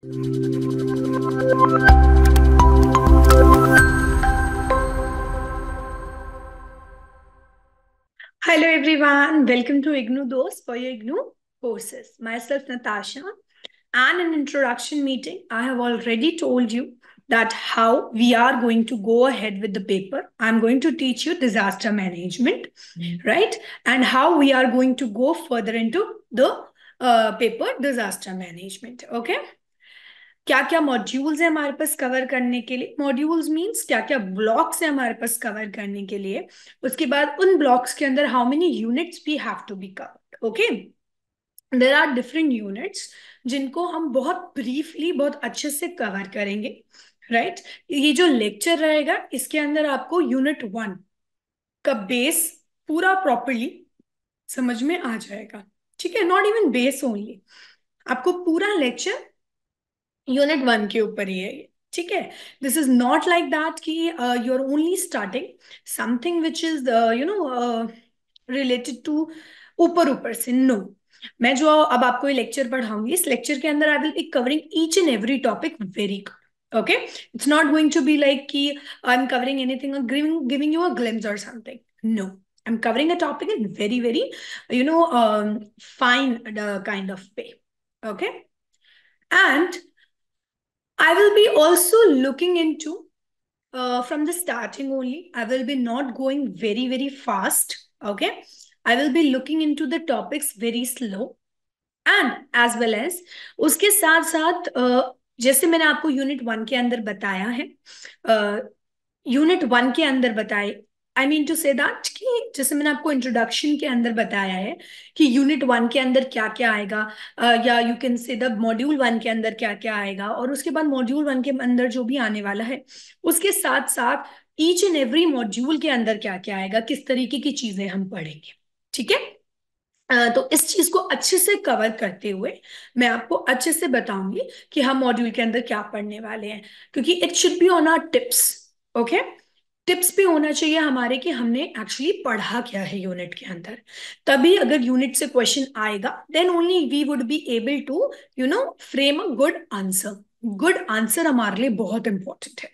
Hello everyone, welcome to IGNOU Dost for your IGNOU courses. Myself Natasha, and in introduction meeting, I have already told you that how we are going to go ahead with the paper. I'm going to teach you disaster management, right? And how we are going to go further into the paper disaster management, okay? क्या क्या modules है हमारे पास cover करने के लिए. Modules means क्या क्या blocks है हमारे पास कवर करने के लिए. उसके बाद उन ब्लॉक्स के अंदर how many units we have to be covered. Okay, there are different units जिनको हम बहुत ब्रीफली बहुत अच्छे से कवर करेंगे, राइट? ये जो लेक्चर रहेगा इसके अंदर आपको यूनिट 1 का बेस पूरा प्रॉपरली समझ में आ जाएगा, ठीक है? नॉट इवन बेस ओनली, आपको पूरा लेक्चर यूनिट 1 के ऊपर ही है, ठीक है? This is not like that कि you are only starting something which is related to ऊपर ऊपर से. नो, मैं जो अब आपको ये लेक्चर पढ़ाऊंगी, इस लेक्चर के अंदर I will be covering each and every topic very good. Okay, it's not going to be like कि आई एम कवरिंग एनीथिंग और गिविंग यू अ ग्लिम्स और something. No, I'm covering a topic in very, very, fine kind of way. Okay. And I will be also looking into from the starting only. I will be not going very, very fast. Okay. I will be looking into the topics very slow. And as well as उसके साथ साथ जैसे मैंने आपको unit 1 के अंदर बताया है, यूनिट 1 के अंदर बताए, I mean to say that कि जैसे मैंने आपको इंट्रोडक्शन के अंदर बताया है कि यूनिट 1 के अंदर क्या क्या आएगा, या यू कैन से द मॉड्यूल 1 के अंदर क्या क्या आएगा, और उसके बाद मॉड्यूल 1 के अंदर जो भी आने वाला है उसके साथ साथ ईच एंड एवरी मॉड्यूल के अंदर क्या क्या आएगा, किस तरीके की चीजें हम पढ़ेंगे, ठीक है? तो इस चीज को अच्छे से कवर करते हुए मैं आपको अच्छे से बताऊंगी कि हम मॉड्यूल के अंदर क्या पढ़ने वाले हैं, क्योंकि it should be on our tips. Okay, tips पे होना चाहिए हमारे कि हमने एक्चुअली पढ़ा क्या है यूनिट के अंदर. तभी अगर यूनिट से क्वेश्चन आएगा then only we would be able to frame a good answer. Good answer हमारे लिए बहुत इंपॉर्टेंट है.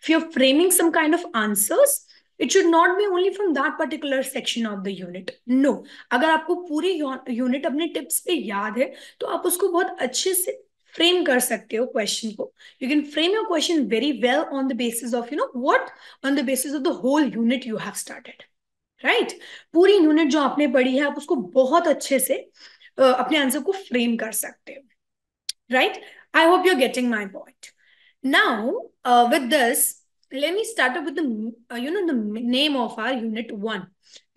If you are framing some kind of answers, it should not be only from that particular section of the unit. No, अगर आपको पूरी unit अपने tips पे याद है तो आप उसको बहुत अच्छे से फ्रेम कर सकते हो क्वेश्चन को. You can frame your question very well on the basis of what, on the basis of the whole unit you have started, right? पूरी यूनिट जो आपने पढ़ी है आप उसको बहुत अच्छे से अपने आंसर को फ्रेम कर सकते हो, right? I hope you are getting my point. Now with this, let me start up with the name of our unit 1.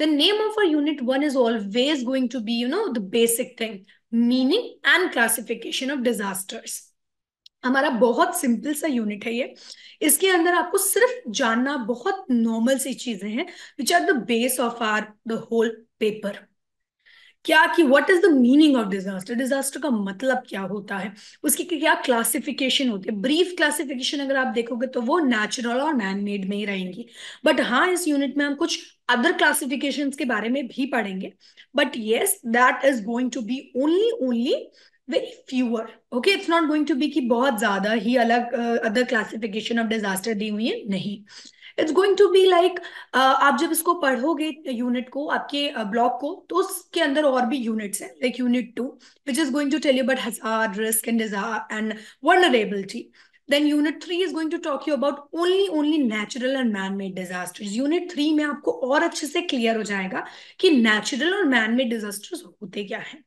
The name of our unit 1 is always going to be the basic thing, meaning and classification of disasters. हमारा बहुत simple सा unit है ये. इसके अंदर आपको सिर्फ जानना बहुत नॉर्मल सी चीजें हैं which are the base of are the whole paper. क्या कि what is the meaning of disaster, disaster का मतलब क्या होता है, उसकी क्या क्लासिफिकेशन होती है. ब्रीफ क्लासिफिकेशन अगर आप देखोगे तो वो नेचुरल और मैन मेड में ही रहेंगी. बट हाँ, इस यूनिट में हम कुछ अदर क्लासिफिकेशन के बारे में भी पढ़ेंगे. But yes, that is going to be only very fewer. Okay, it's not going to be कि बहुत ज्यादा ही अलग अदर क्लासिफिकेशन ऑफ डिजास्टर दी हुई है, नहीं. It's going to be like, आप जब इसको पढ़ोगे यूनिट को, आपके ब्लॉक को, तो उसके अंदर और भी यूनिट्स हैं like unit 2 which is going to tell you about hazard, risk and and vulnerability. Then unit 3 is going to talk you about only natural and man-made disasters. Unit 3 में आपको और अच्छे से क्लियर हो जाएगा कि नेचुरल और मैन-मेड डिजास्टर्स होते क्या हैं,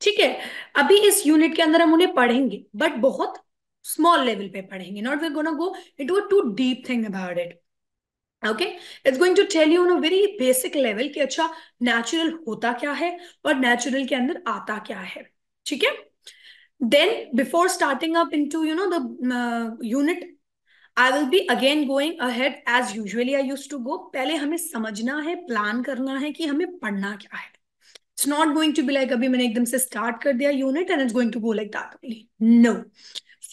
ठीक है? अभी इस यूनिट के अंदर हम उन्हें पढ़ेंगे बट बहुत स्मॉल लेवल पे पढ़ेंगे. Not we gonna go into a too deep thing about it. Okay, it's going to tell you on a very basic level कि अच्छा नेचुरल होता क्या है और नेचुरल के अंदर आता क्या है, ठीक है? Then before starting up into the unit, I will be again going ahead as usually I used to go. पहले हमें समझना है, प्लान करना है कि हमें पढ़ना क्या है. It's not going to be like अभी मैंने एकदम से start कर दिया unit and it's going to go like that only. No.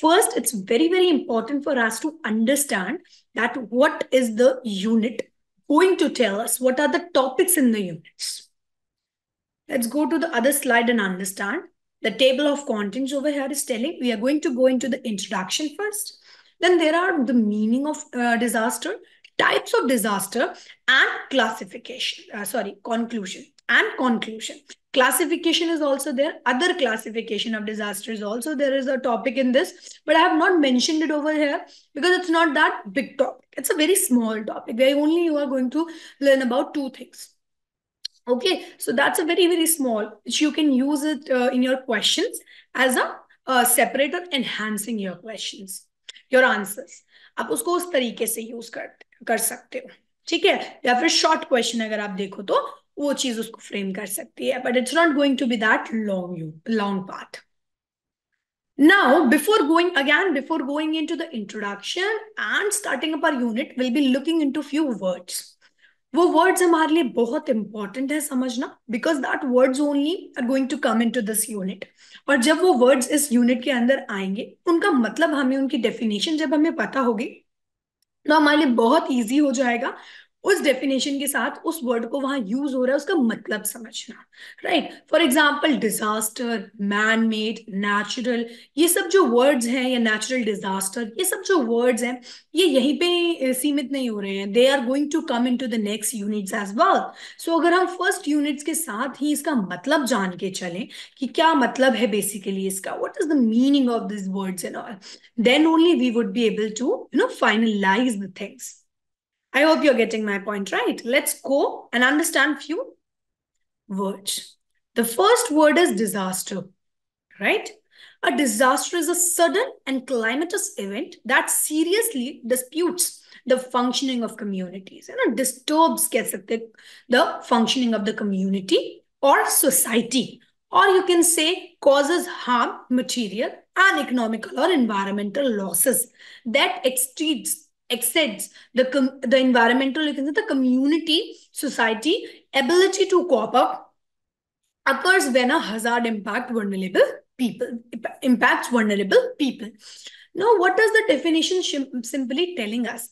First, it's very, very important for us to understand that what is the unit going to tell us, what are the topics in the units. Let's go to the other slide and understand. The table of contents over here is telling we are going to go into the introduction first. Then there are the meaning of disaster, types of disaster, and classification. Conclusion and conclusion. Classification is also there. Other classification of disasters also there is a topic in this, but I have not mentioned it over here because it's not that big topic. It's a very small topic where only you are going to learn about two things. Okay, so that's a very, very small, which you can use it in your questions as a separate or enhancing your questions, your answers. आप उसको उस तरीके से use कर सकते हो, ठीक है? या फिर शॉर्ट क्वेश्चन अगर आप देखो तो वो चीज उसको फ्रेम कर सकती है, but it's not going to be that long part. Now, before going into the introduction and starting up our unit, we'll be looking into few words. वो वर्ड्स हमारे लिए बहुत इंपॉर्टेंट है समझना, because that words only are going to come into this unit. और जब वो words इस यूनिट के अंदर आएंगे, उनका मतलब हमें, उनकी डेफिनेशन जब हमें पता होगी, तो हमारे लिए बहुत इजी हो जाएगा उस डेफिनेशन के साथ उस वर्ड को वहां यूज हो रहा है उसका मतलब समझना. Right? For example disaster, man made, natural, ये सब जो वर्ड्स हैं, या नेचुरल डिजास्टर, ये सब जो वर्ड्स हैं, ये यहीं पे सीमित नहीं हो रहे हैं. They are going to come into the next units as well. So अगर हम फर्स्ट यूनिट्स के साथ ही इसका मतलब जान के चलें कि क्या मतलब है बेसिकली इसका, what is the meaning of this words and all, then only we would be able to finalize the things. I hope you're getting my point, right? Let's go and understand few words. The first word is disaster, right? A disaster is a sudden and calamitous event that seriously disputes the functioning of communities, disturbs the functioning of the community or society, or you can say causes harm, material and economical or environmental losses that exceeds the environmental, you can say the community, society ability to cope up, occurs when a hazard impacts vulnerable people. Now, what does the definition simply telling us?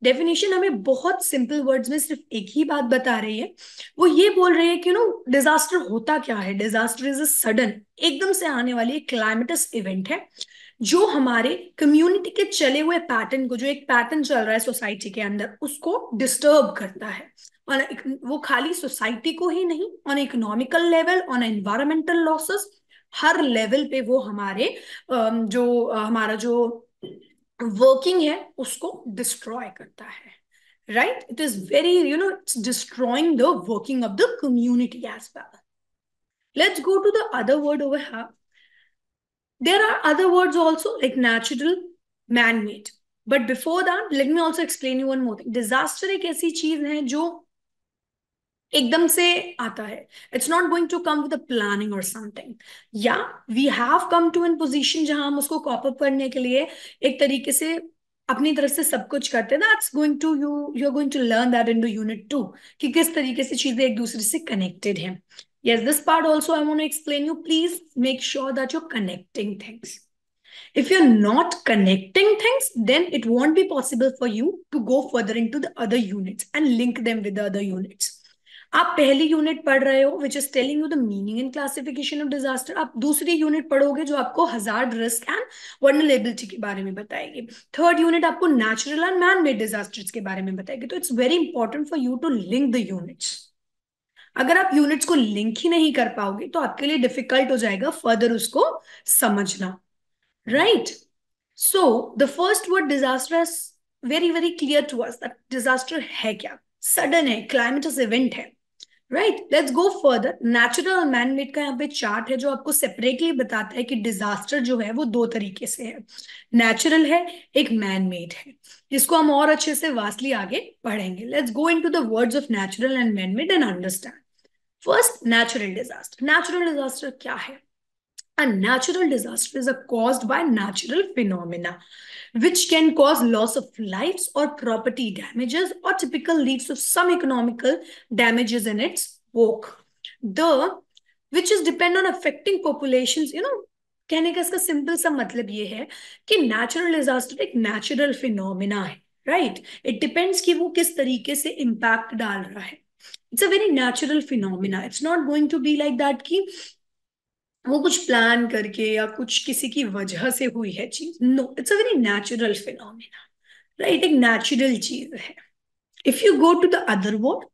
Definition हमें बहुत simple words में सिर्फ एक ही बात बता रही है. वो ये बोल रही है कि डिजास्टर होता क्या है. डिजास्टर इज अ सडन, एकदम से आने वाली एक क्लाइमेटस इवेंट है जो हमारे कम्युनिटी के चले हुए पैटर्न को, जो एक पैटर्न चल रहा है सोसाइटी के अंदर, उसको डिस्टर्ब करता है. और वो खाली सोसाइटी को ही नहीं, on economical level, on environmental losses, her level पे वो हमारे हमारा जो वर्किंग है उसको डिस्ट्रॉय करता है. Right? It is very it's destroying the working of the community as well. Let's go to the other word over here. There are other words also like natural, man-made. But before that, let me also explain you one more thing. Disaster एक ऐसी चीज है जो एकदम से आता है. It's not going to come with a planning or something. Yeah, we have come to a position जहां हम उसको कॉप अप करने के लिए एक तरीके से अपनी तरफ से सब कुछ करते हैं. That's going to you're going to learn that into unit 2 कि किस तरीके से चीजें एक दूसरे से कनेक्टेड हैं. Yes, this part also I want to explain you. Please make sure that you're connecting things. If you're not connecting things, then it won't be possible for you to go further into the other units and link them with the other units. आप पहली unit पढ़ रहे हो which is telling you the meaning and classification of disaster. आप दूसरी unit पढ़ोगे जो आपको हजार्ड, रिस्क एंड वल्नरेबिलिटी के बारे में बताएगी. थर्ड यूनिट आपको natural and man made disasters के बारे में बताएगी. तो it's very important for you to link the units. अगर आप यूनिट्स को लिंक ही नहीं कर पाओगे तो आपके लिए डिफिकल्ट हो जाएगा फर्दर उसको समझना. Right? So the first word disaster is very very clear to us that disaster है क्या. सडन है, क्लाइमेटस इवेंट है. Right? Let's go further. Natural और मैन मेड का यहाँ पे चार्ट है जो आपको सेपरेटली बताता है कि डिजास्टर जो है वो दो तरीके से है. नेचुरल है, एक मैन मेड है. इसको हम और अच्छे से वास्टली आगे पढ़ेंगे. Let's go into the words of natural and man made and understand. First, natural disaster. Natural disaster क्या है? A natural disaster is caused by natural phenomena which can cause loss of lives or property damages or typical leads to some economical damages in its work. Which is depend on affecting populations. कहने का इसका simple सा मतलब ये है कि natural disaster एक natural phenomena है. राइट? इट डिपेंड्स कि वो किस तरीके से इम्पैक्ट डाल रहा है. It's a very natural phenomena. It's not going to be like that कि वो कुछ प्लान करके या कुछ किसी की वजह से हुई है चीज, no, it's a very natural phenomena, right, एक नेचुरल चीज है. If you go to the other word,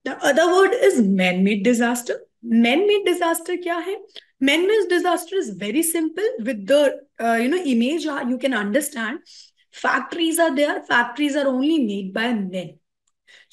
the other word is man made disaster. Man made disaster क्या है? Man made disaster is very simple with the image you can understand. Factories are there, factories are only made by men.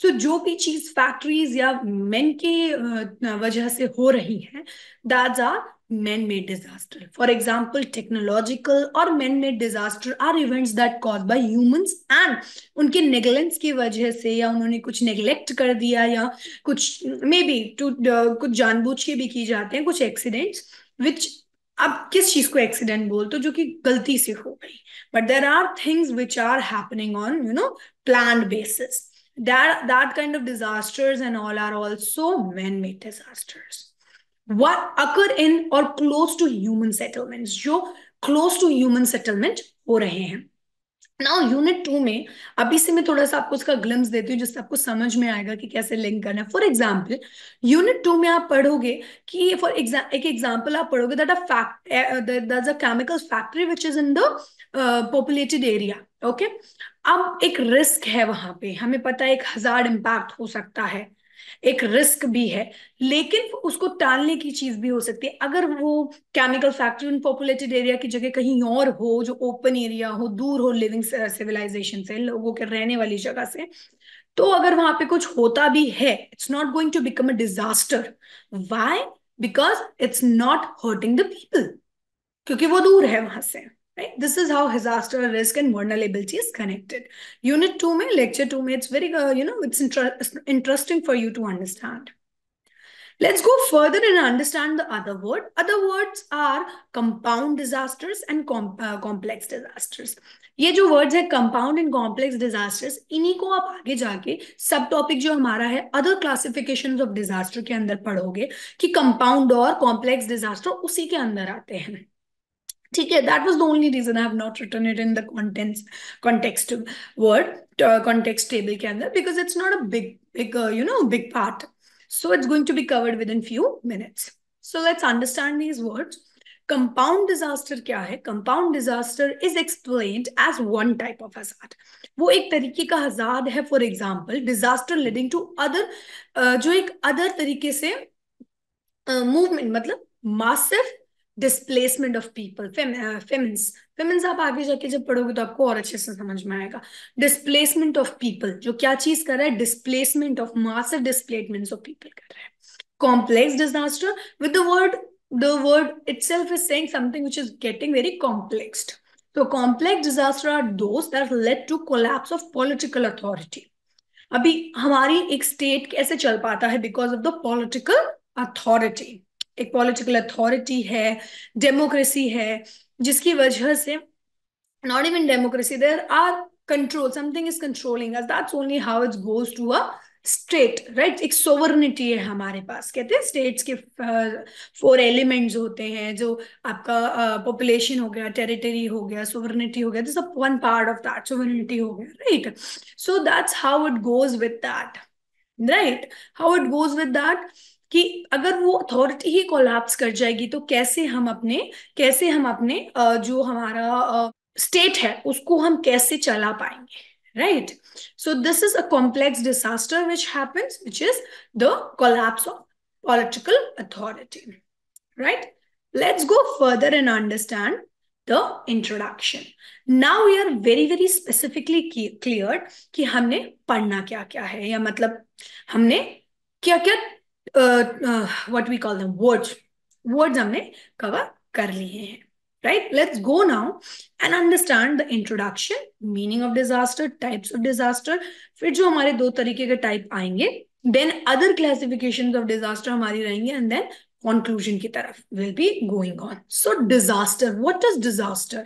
सो जो भी चीज factories या main के वजह से हो रही है, that's are man made disaster. For example, technological और man made disaster are events that cause by humans, and उनके नेग्लेक्ट की वजह से, या उन्होंने कुछ नेग्लेक्ट कर दिया, या कुछ मे बी टू कुछ जानबूझ के भी की जाते हैं कुछ एक्सीडेंट्स, विच, अब किस चीज को एक्सीडेंट बोलते हो जो कि गलती से हो गई, but there are things which are happening on planned basis. That kind of disasters and all are also man-made disasters. What occur in or close to human settlements, जो close to human settlement हो रहे हैं. Now unit 2 में अभी से मैं थोड़ा सा आपको उसका ग्लिम्स देती हूँ जिससे आपको समझ में आएगा कि कैसे लिंक करना है. फॉर एग्जाम्पल, यूनिट 2 में आप पढ़ोगे कि एक एग्जाम्पल आप पढ़ोगे that a chemical factory which is in the populated area. Okay, अब एक रिस्क है वहां पे, हमें पता है एक हजार्ड इम्पैक्ट हो सकता है, एक रिस्क भी है, लेकिन उसको टालने की चीज भी हो सकती है. अगर वो केमिकल फैक्ट्री उन पॉपुलेटेड एरिया की जगह कहीं और हो, जो ओपन एरिया हो, दूर हो लिविंग सिविलाइजेशन से, लोगों के रहने वाली जगह से, तो अगर वहां पे कुछ होता भी है, it's not going to become a disaster. Why? Because it's not hurting the people, क्योंकि वो दूर है वहां से. Right? This is how disaster risk and vulnerability is connected. Unit 2 में, lecture 2 में, it's very, it's interesting for you to understand. Let's go further and understand the other word. Other words are compound disasters and complex disasters. ये जो words है compound and complex disasters, इन्हीं को आप आगे जाके सब टॉपिक जो हमारा है अदर क्लासिफिकेशंस ऑफ डिजास्टर के अंदर पढ़ोगे कि कंपाउंड और कॉम्प्लेक्स डिजास्टर उसी के अंदर आते हैं. ठीक है, that was the only reason I have not written it in the contents context word context table के अंदर, because it's not a big big part. So it's going to be covered within few minutes. So let's understand these words. Compound disaster क्या है? Compound disaster is explained as one type of hazard. वो एक तरीके का hazard है. For example, disaster leading to other, जो एक other तरीके से मूवमेंट, मतलब massive displacement of people. Famines, famines आप आगे जाके जब पढ़ोगे तो आपको और अच्छे से समझ में आएगा. डिस्प्लेसमेंट ऑफ पीपल, जो क्या चीज कर रहा है? Displacement of, massive displacement of people कर रहा है. Complex disaster, with the word itself is saying something which is getting very complex. So complex disaster are those that led to collapse of political authority. अभी हमारी एक state कैसे चल पाता है? Because of the political authority. एक political authority है, democracy है, जिसकी वजह से, not even democracy, there are control, something is controlling us. That's only how it goes to a state, right. एक सोवरनिटी है हमारे पास. कहते हैं स्टेट्स के 4 एलिमेंट्स होते हैं, जो आपका पॉपुलेशन हो गया, टेरिटरी हो गया, सोवरनिटी हो गया, this one part of that, sovereignty हो गया, right. So that's how it goes with that, right. How it goes with that कि अगर वो अथॉरिटी ही कोलैप्स कर जाएगी तो कैसे हम अपने जो हमारा स्टेट है उसको हम कैसे चला पाएंगे, right. So this is a complex disaster which happens, which is the collapse of political authority, right? Let's go further and understand the introduction. Now we are very very specifically cleared कि हमने पढ़ना क्या क्या है, या मतलब हमने क्या क्या what we call them words हमने cover कर लिए हैं. Right? Let's go now and understand the introduction, meaning of disaster, types of disaster. फिर जो हमारे 2 तरीके के टाइप आएंगे, then other classifications of disaster हमारी रहेंगे, and then conclusion की तरफ will be going on. So disaster, what is disaster?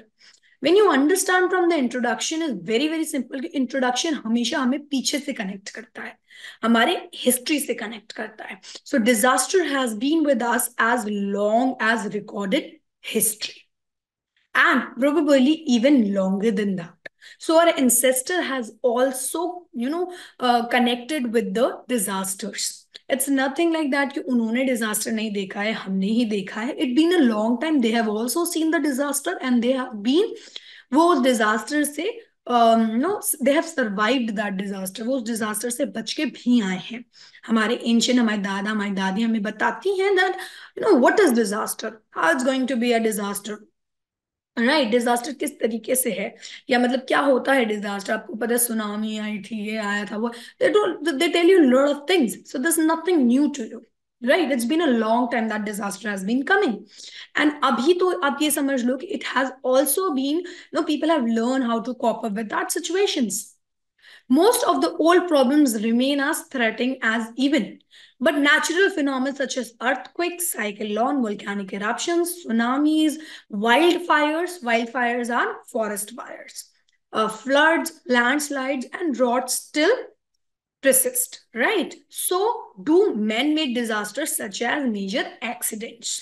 When you understand from the introduction is very very simple. Introduction हमेशा हमें पीछे से connect करता है, हमारे history से connect करता है. So disaster has been with us as long as recorded history, and probably even longer than that. So our ancestor has also connected with the disasters. It's nothing like that कि उन्होंने disaster नहीं देखा है, हमने ही देखा है. It been a long time, they have also seen the disaster and they have been, वो उस डिजास्टर से no they have survived that disaster, वो उस डिजास्टर से बच के भी आए हैं. हमारे एंशियंट, हमारे दादा हमारी दादी हमें बताती हैं that what is disaster, how it's going to be a disaster, right. Disaster किस तरीके से है, या मतलब क्या होता है डिजास्टर, आपको पता है सुनामी आई थी, ये आया था, वो they tell you lot of things, so this nothing new to you, right. It's been a long time that disaster has been coming. And अभी तो आप ये समझ लो कि it has also been, no people have learn how to cope up with that situations. Most of the old problems remain as threatening as even. But natural phenomena such as earthquakes, cyclone, volcanic eruptions, tsunamis, wildfires are forest fires, floods, landslides, and droughts still persist, right? So, do man made disasters such as major accidents.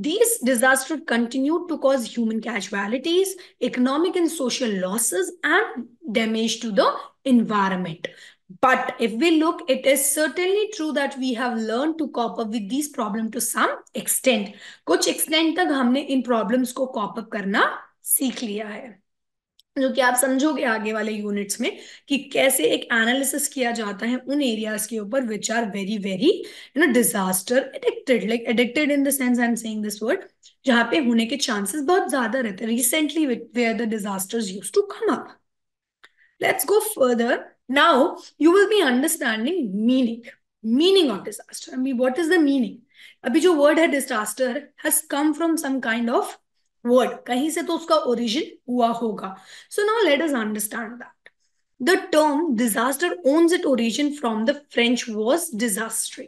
These disasters continue to cause human casualties, economic and social losses, and damage to the environment. But if we look, it is certainly true that we have learned to cope up with these problems to some extent. कुछ extent तक हमने इन problems को cope up करना सीख लिया है, जो कि आप समझोगे आगे वाले यूनिट्स में कि कैसे एक एनालिसिस किया जाता है उन एरियाज के ऊपर which are very very disaster addicted, like addicted in the sense I am saying this word, जहां पे होने के चांसेस बहुत ज्यादा रहते हैं. Recently where the disasters used to come up. Let's go further. Now you will be understanding meaning of disaster. I mean, what is the meaning? अभी जो word है disaster has come from some kind of word. कहीं से तो उसका origin हुआ होगा. So now let us understand that. The term disaster owns its origin from the French was disaster,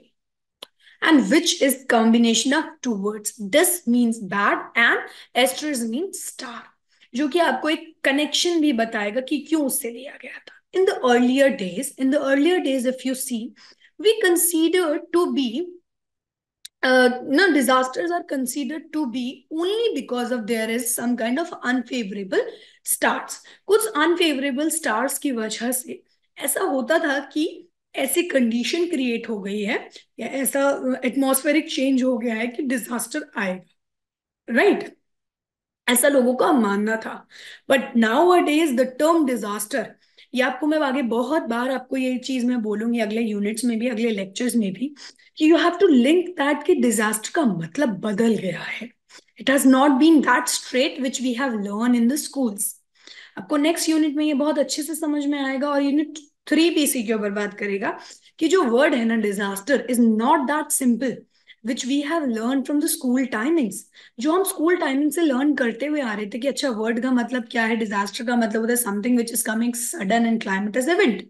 and which is combination of two words. Dis means bad and asterisk means star, जो कि आपको एक connection भी बताएगा कि क्यों उससे लिया गया था. In the earlier days, if you see, we considered to be no, disasters are considered to be only because of there is some kind of unfavorable stars. कुछ unfavorable stars की वजह से ऐसा होता था कि ऐसी कंडीशन क्रिएट हो गई है या ऐसा एटमॉस्फेरिक चेंज हो गया है कि डिजास्टर आएगा, राइट. ऐसा लोगों का मानना था. But now a days the term disaster, ये आपको मैं आगे बहुत बार आपको ये चीज मैं बोलूंगी अगले यूनिट्स में भी, अगले लेक्चर्स में भी, कि you have to link that कि डिजास्टर का मतलब बदल गया है. It has not been that straight which we have learn in the schools. आपको नेक्स्ट यूनिट में ये बहुत अच्छे से समझ में आएगा, और यूनिट 3 भी इसी के ऊपर बात करेगा कि जो वर्ड है ना disaster is not that simple which we have learn from the school timings. जो हम स्कूल टाइमिंग से लर्न करते हुए आ रहे थे कि अच्छा वर्ड का मतलब क्या है, डिजास्टर का मतलब होता है something which is coming sudden and calamitous event.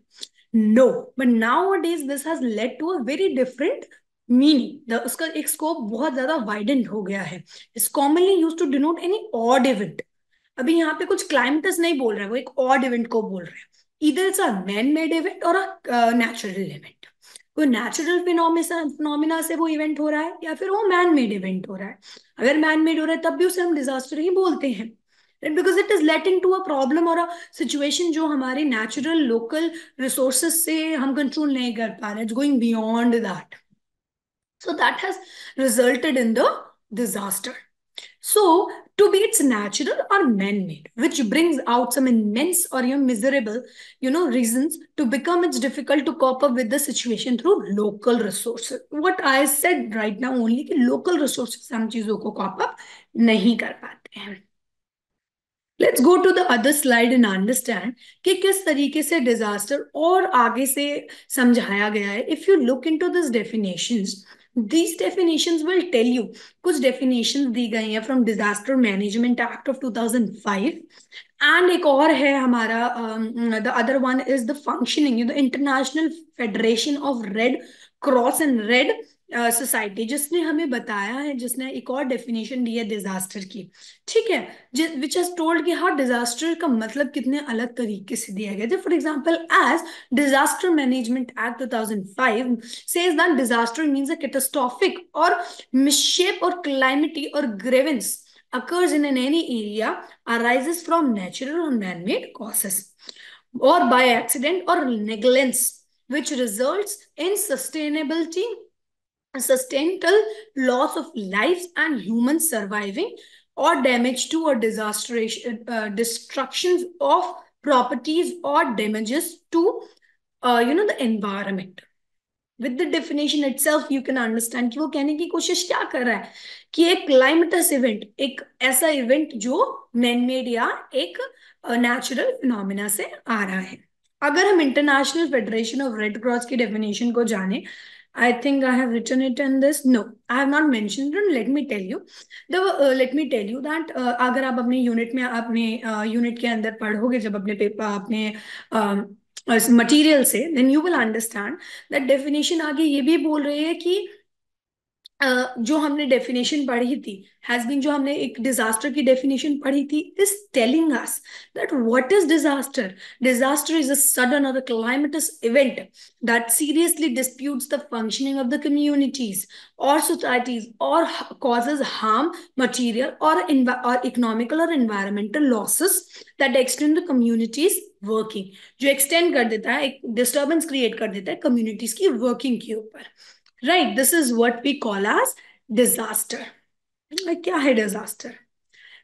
No, but nowadays this has led to a very different meaning. उसका एक स्कोप बहुत ज्यादा वाइडेंड हो गया है. It's commonly use to denote any odd event. अभी यहाँ पे कुछ क्लाइमेटस नहीं बोल रहा है, वो एक ऑड इवेंट को बोल रहे हैं. इधर it's a man made event और अ नेचुरल इवेंट. कोई नेचुरल फिनोमिना से वो इवेंट हो रहा है या फिर वो मैन मेड इवेंट हो रहा है. अगर मैन मेड हो रहा है तब भी उसे हम डिजास्टर ही बोलते हैं, because it is leading to a problem और अ सिचुएशन जो हमारे नेचुरल लोकल रिसोर्सेज से हम कंट्रोल नहीं कर पा रहे. It's going beyond that. So that has resulted in the disaster. So, to be it's natural or man-made, which brings out some immense or miserable, reasons to become it's difficult to cope up with the situation through local resources. What I said right now only कि local resources हम चीजों को cope up नहीं कर पाते हैं. Let's go to the other slide and understand कि किस तरीके से डिजास्टर और आगे से समझाया गया है. If you look into this definitions, these definitions will tell you, कुछ definitions दी गई हैं from disaster management act of 2005, and एक और है हमारा the other one is the functioning, the international federation of red cross and red society, जिसने हमें बताया है, जिसने एक और डेफिनेशन दी है डिजास्टर की. ठीक है, विच हैज टोल्ड कि हाँ डिजास्टर का मतलब कितने अलग तरीके से दिया गया था. For example, as disaster management act 2005 says that disaster means a catastrophic और मिसशेप और क्लाइमेटी और grievance occurs in any area arises from natural or man-made causes or by accident or negligence which results in sustainable loss of lives and human surviving, or damage to or destructions of properties or damages to the environment. With the definition itself you can understand कि वो कहने की कोशिश क्या कर रहा है कि एक क्लाइमेटस इवेंट, एक ऐसा इवेंट जो मैन मेड या एक नेचुरल फिनोमिना से आ रहा है. अगर हम international federation of red cross की डेफिनेशन को जाने, I think I have written it in this. No, I have not mentioned it. Let me tell you. Let me tell you that अगर आप अपने यूनिट में अपने यूनिट के अंदर पढ़ोगे, जब अपने पेपर अपने मटेरियल से, then you will understand that definition आगे ये भी बोल रहे हैं कि जो हमने डेफिनेशन पढ़ी थी हैज बीन, जो हमने एक डिजास्टर की डेफिनेशन पढ़ी थी, is telling us that what is disaster. Disaster is a sudden और calamitous event that seriously disputes the functioning of the communities और सोसाइटीज और causes harm, material or economical or environmental losses that extend the communities working. जो extend कर देता है, एक disturbance create कर देता है कम्युनिटीज की वर्किंग के ऊपर. Right, this is what we call as disaster. क्या है disaster?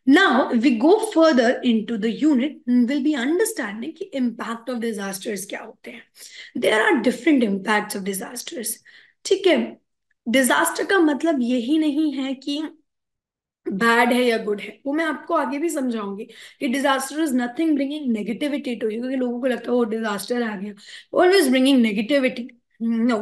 Now, if we go further into the unit, we'll be understanding कि impact of disasters क्या होते हैं. There are different impacts of disasters. ठीक है, disaster का मतलब यही नहीं है कि बैड है या गुड है, वो मैं आपको आगे भी समझाऊंगी कि disaster is nothing bringing negativity to you, क्योंकि लोगों को लगता है वो डिजास्टर आ गया, always bringing negativity. No,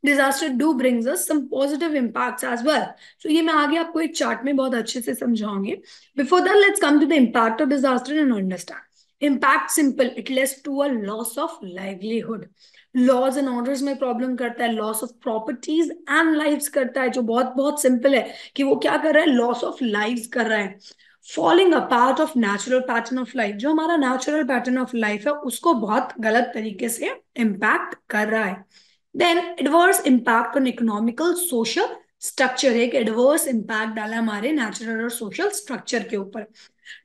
disaster do brings us some positive impacts as well. So ये मैं आगे आपको एक चार्ट में बहुत अच्छे से समझाऊंगी. Before that let's come to the impact of disaster and understand. Impact simple, it leads to a loss of livelihood. Laws and orders में प्रॉब्लम करता है, loss of properties and lives करता है, जो बहुत बहुत सिंपल है कि वो क्या कर रहा है, लॉस ऑफ लाइव्स कर रहा है. Falling apart of natural pattern of life, जो हमारा नेचुरल पैटर्न ऑफ लाइफ है उसको बहुत गलत तरीके से इम्पैक्ट कर रहा है. Then adverse impact on economical social structure, एक एडवर्स इम्पैक्ट डाला हमारे नेचुरल और सोशल स्ट्रक्चर के ऊपर.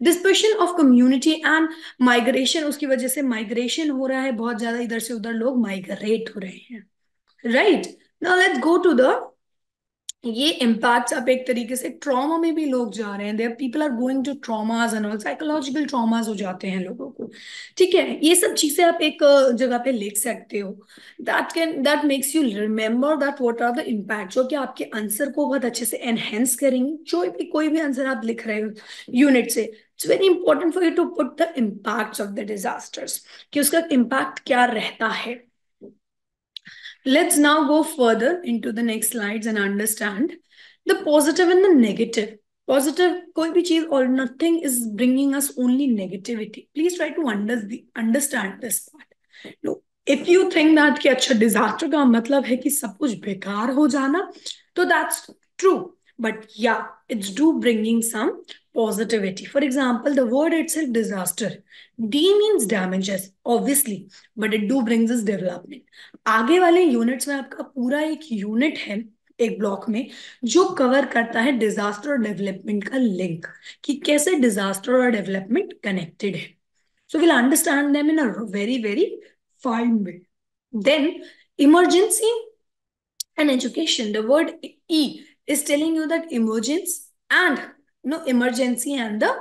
Dispersion of community and migration, उसकी वजह से माइग्रेशन हो रहा है, बहुत ज्यादा इधर से उधर लोग माइग्रेट हो रहे हैं. Right, now let's go to the ये इम्पैक्ट्स. अब एक तरीके से ट्रॉमा में भी लोग जा रहे हैं, there people are going to traumas and all, psychological traumas हो जाते हैं लोगों को. ठीक है, ये सब चीजें आप एक जगह पे लिख सकते हो. That makes you remember that what are the impact, जो कि आपके आंसर को बहुत अच्छे से एनहेंस करेंगे. जो भी कोई भी आंसर आप लिख रहे हो यूनिट से, it's very important for you to put the impacts of the disasters, कि उसका इम्पैक्ट क्या रहता है. Let's now go further into the next slides and understand the positive and the negative. Positive, कोई भी चीज, or nothing is bringing us only negativity. Please try to understand this part. No, if you think that कि अच्छा disaster का मतलब है कि सब कुछ बेकार हो जाना, तो that's true. But yeah, it's do bringing some positivity. For example, the word itself disaster. D means damages, obviously, but it do brings us development. आगे वाले यूनिट्स में आपका पूरा एक यूनिट है एक ब्लॉक में जो कवर करता है डिजास्टर और डेवलपमेंट का लिंक, कि कैसे डिजास्टर और डेवलपमेंट कनेक्टेड है. So will understand them in a very very fine way. Then emergency and education, the word E is telling you that emergency and the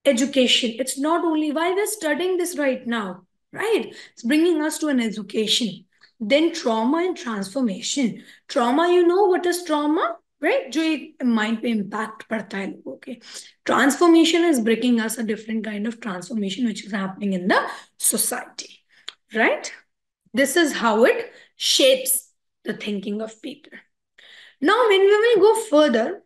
education. It's not only why we're studying this right now, right? It's bringing us to an education. Then trauma and transformation. Trauma, you know what is trauma, right? जो एक mind पे impact पड़ता है लोगों के. Transformation is bringing us a different kind of transformation which is happening in the society, right? This is how it shapes the thinking of people. Now, when we will go further,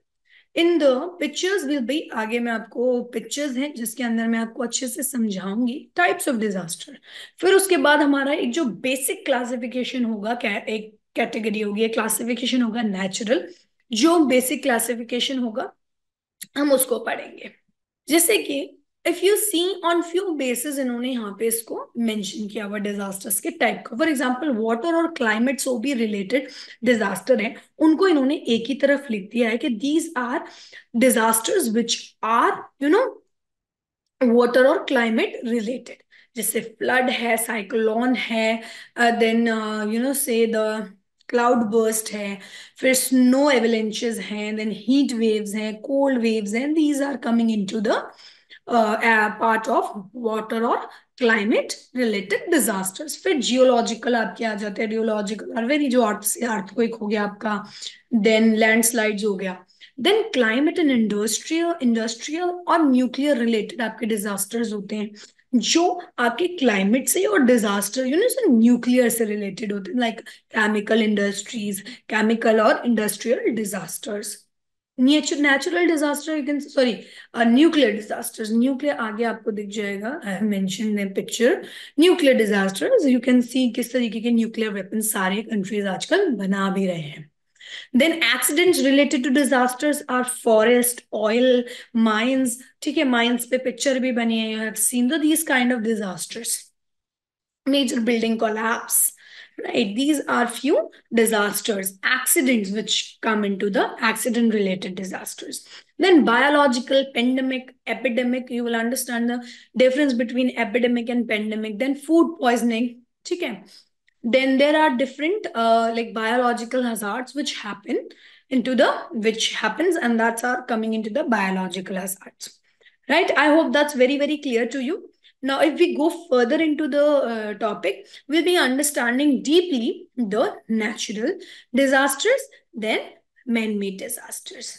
in the pictures will be, आगे मैं आपको pictures हैं जिसके अंदर मैं आपको अच्छे से समझाऊंगी टाइप्स ऑफ डिजास्टर. फिर उसके बाद हमारा एक जो बेसिक क्लासिफिकेशन होगा, एक कैटेगरी होगी, एक क्लासिफिकेशन होगा नेचुरल. जो बेसिक क्लासिफिकेशन होगा हम उसको पढ़ेंगे. जैसे कि if you see on few basis, इन्होंने यहाँ पे इसको मेंशन किया हुआ डिजास्टर्स के टाइप का. फॉर एग्जांपल वाटर और क्लाइमेट से भी रिलेटेड डिजास्टर है, उनको इन्होंने एक ही तरफ लिख दिया है कि these are disasters which are water और क्लाइमेट रिलेटेड. जैसे फ्लड है, साइक्लोन है, then say the cloud burst है, फिर स्नो एवलेंचेस हैं, देन हीट वेव्स हैं, कोल्ड वेव्स हैं, these are coming into the part of water और क्लाइमेट रिलेटेड डिजास्टर्स. फिर जियोलॉजिकल आपके आ जाते हैं, रियोलॉजिकल और वेरी जो अर्थ से अर्थक्वेक हो गया आपका, देन लैंडस्लाइड्स हो गया, then climate and industrial industrial और न्यूक्लियर रिलेटेड आपके डिजास्टर्स होते हैं, जो आपके क्लाइमेट से और डिजास्टर से न्यूक्लियर से रिलेटेड होते हैं, लाइक केमिकल इंडस्ट्रीज, केमिकल और industrial disasters. Natural disaster you can, sorry, nuclear disasters, nuclear आगे आपको दिख जाएगा, I have mentioned the picture. Nuclear disasters you can see किस तरीके के न्यूक्लियर वेपन सारे कंट्रीज आजकल बना भी रहे हैं. Then accidents related to disasters are forest, oil, mines. ठीक है, mines पे picture भी बनी है. You have seen these kind of disasters. Major building collapse. Right, these are few disasters, accidents which come into the accident related disasters. Then biological, pandemic, epidemic, you will understand the difference between epidemic and pandemic. Then food poisoning. Okay. Then there are different like biological hazards which happens, and that's are coming into the biological hazards. Right, I hope that's very very clear to you. Now, if we go further into the topic, we'll be understanding deeply the natural disasters, then man-made disasters.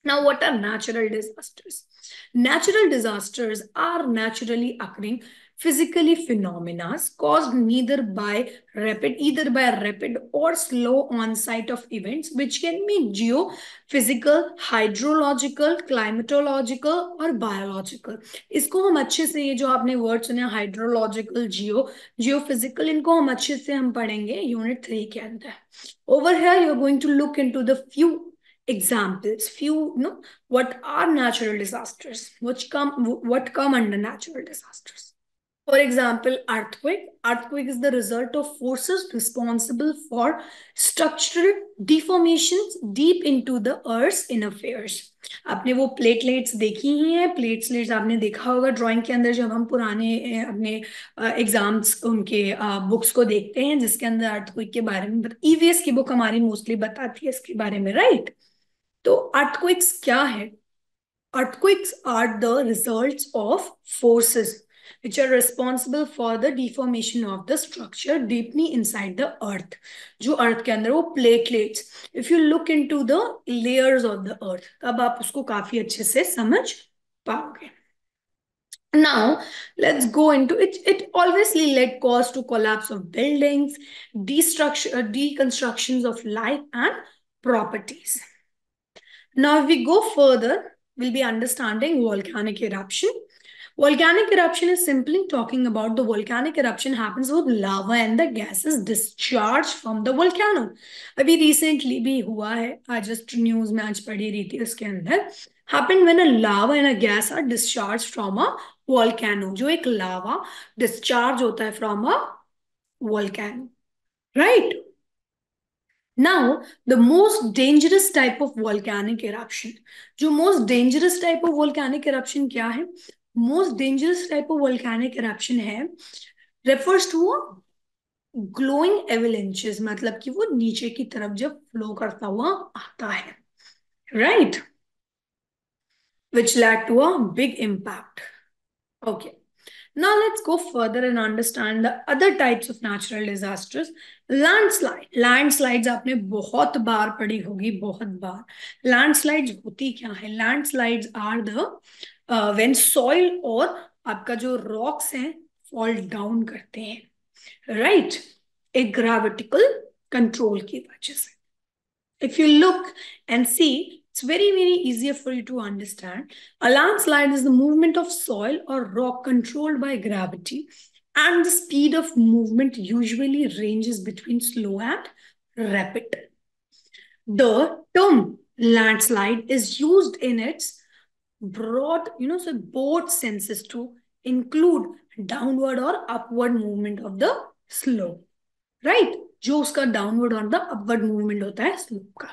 Now, what are natural disasters? Natural disasters are naturally occurring physically phenomena caused either by rapid or slow onset of events, which can be geophysical, hydrological, climatological और biological. इसको हम अच्छे से, ये जो आपने word सुने hydrological, geophysical, इनको हम अच्छे से हम पढ़ेंगे यूनिट 3 के अंदर. Over here you are going to look into the few examples, what are natural disasters, what come under natural disasters. For example, earthquake. Earthquake is the result of forces responsible for structural deformations deep into the earth's inner layers. आपने वो platelets देखी ही है, platelets आपने देखा होगा drawing के अंदर, जब हम पुराने अपने एग्जाम्स उनके बुक्स को देखते हैं, जिसके अंदर अर्थक्वेक के बारे में ईवीएस की बुक हमारी मोस्टली बताती है इसके बारे में, राइट? तो अर्थक्वेक्स क्या है? Earthquakes are the results of forces which are responsible for the deformation of the structure deeply inside the earth. जो अर्थ के अंदर वो platelets, if you look into the layers of the earth, तब आप उसको काफी अच्छे से समझ पाओगे. Now, let's go into it. It obviously led cause to collapse of buildings, deconstructions of life and properties. Now, if we go further, we'll be understanding volcanic eruption. Volcanic eruption is simply talking about the volcanic eruption happens with lava and the gases discharged from the volcano. अभी recently भी हुआ है, I just news में आज पढ़ी रही थी, उसके अंदर happened when a lava and a gas are discharged from a volcano. जो एक lava discharge होता है from a volcano, right? Now, the most dangerous type of volcanic eruption. जो most dangerous type of volcanic eruption क्या है? Most dangerous type of volcanic eruption है, refers to a glowing avalanches, मतलब कि वो नीचे की तरफ जब फ्लो करता हुआ आता है, right? Which led to a big impact. Okay. Now let's go further and understand the other types of natural disasters. Landslide. Landslides आपने बहुत बार पढ़ी होगी, बहुत बार. Landslides होती क्या है? Landslides are the when soil और आपका जो rocks हैं fall down करते हैं, right? एक gravitational control की वजह से. If you look and see, it's very, very easier for you to understand. A landslide is the movement of soil or rock controlled by gravity, and the speed of movement usually ranges between slow and rapid. The term landslide is used in its broad, so both senses to include downward or upward movement of the slope, right? जो उसका downward और the upward movement होता है slope का.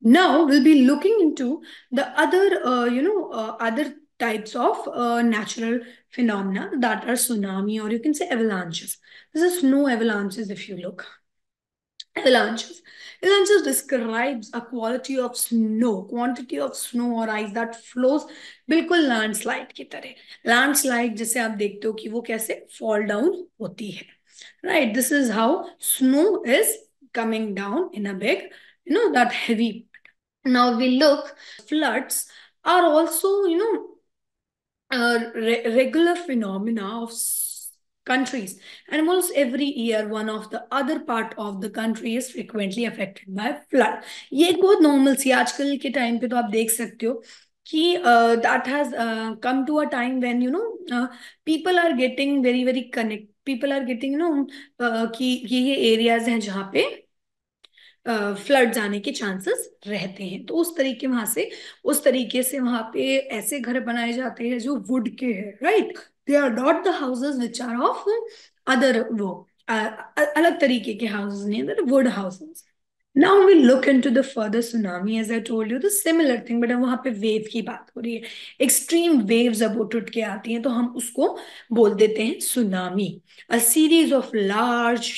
Now we'll be looking into the other, other types of natural phenomena that are tsunami, or you can say avalanches. This is snow avalanches if you look. Avalanches. Avalanches describes a quality of snow, quantity of snow or ice that flows बिल्कुल landslide की तरह. Landslide जैसे आप देखते हो कि वो कैसे फॉल डाउन होती है. Right, this is how snow is coming down in a big, that heavy. Now we look, floods are also, regular phenomena of countries, and almost every year one of the other part of the country is frequently affected by flood. ये एक बहुत normal सी आजकल के time पे तो आप देख सकते हो कि that has come to a time when people are getting very very connect, people are getting कि ये areas हैं जहाँ पे फ्लड्स आने के चांसेस रहते हैं. तो उस तरीके से वहां पे ऐसे घर बनाए जाते हैं जो वुड के हैं. Right, they are not the houses which are of other वो अलग तरीके के हाउसेस नहीं, wood houses. Now we look into the further tsunami. As I told you, the similar thing, but अब वहां पे वेव की बात हो रही है. एक्सट्रीम वेव्स अब उठ के आती हैं तो हम उसको बोल देते हैं tsunami. A series of large,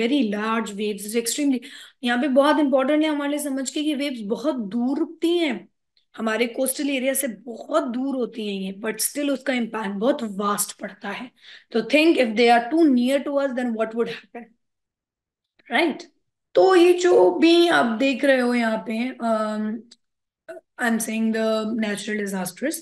very large waves, extremely. यहाँ पे बहुत इंपॉर्टेंट है हमारे लिए समझ के कि वेव्स बहुत दूर रुकती हैं, हमारे कोस्टल एरिया से बहुत दूर होती हैं ये, बट स्टिल उसका इम्पैक्ट बहुत वास्ट पड़ता है. तो think if they are too near to us then what would happen. Right. तो ये जो भी आप देख रहे हो यहाँ पे, आई am saying the natural disasters,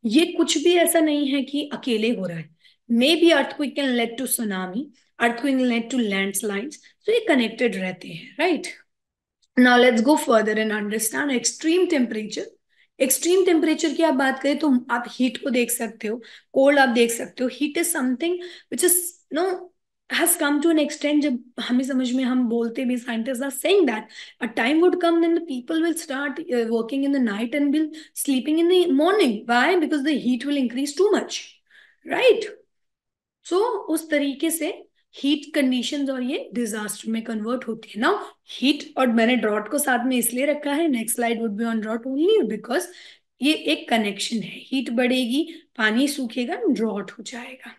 ये कुछ भी ऐसा नहीं है कि अकेले हो रहा है. Maybe earthquake can lead to tsunami, earthquake can lead to landslides, तो ये कनेक्टेड रहते हैं. Right. Now let's go further and understand extreme temperature. Extreme temperature की आप बात करें तो आप हीट को देख सकते हो, कोल्ड आप देख सकते हो. Heat is something which is no has come to an extent जब हमें समझ में हम बोलते भी, scientists are saying that a time would come when the people will start working in the night and will sleeping in the morning. Why? Because the heat will increase too much. Right. So उस तरीके से heat conditions और ये disaster में convert होती है. Now heat, और मैंने ड्रॉट को साथ में इसलिए रखा है, next slide would be on drought only, because ये एक कनेक्शन है. हीट बढ़ेगी, पानी सूखेगा, ड्रॉट हो जाएगा.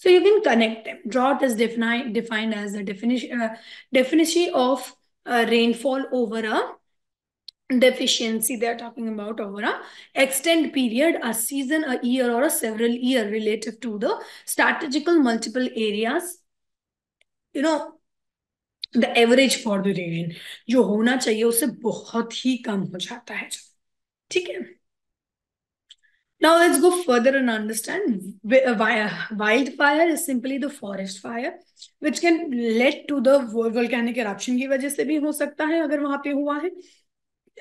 So you can connect them. Drought is defined as the definition of rainfall over a deficiency. They are talking about over a extended period, a season, a year, or a several year relative to the statistical multiple areas. The average for the rain जो होना चाहिए उससे बहुत ही कम हो जाता है. ठीक है. Now let's go further and understand wildfire is simply the forest fire which can lead to the volcanic eruption की वजह से भी हो सकता है अगर वहां पे हुआ है,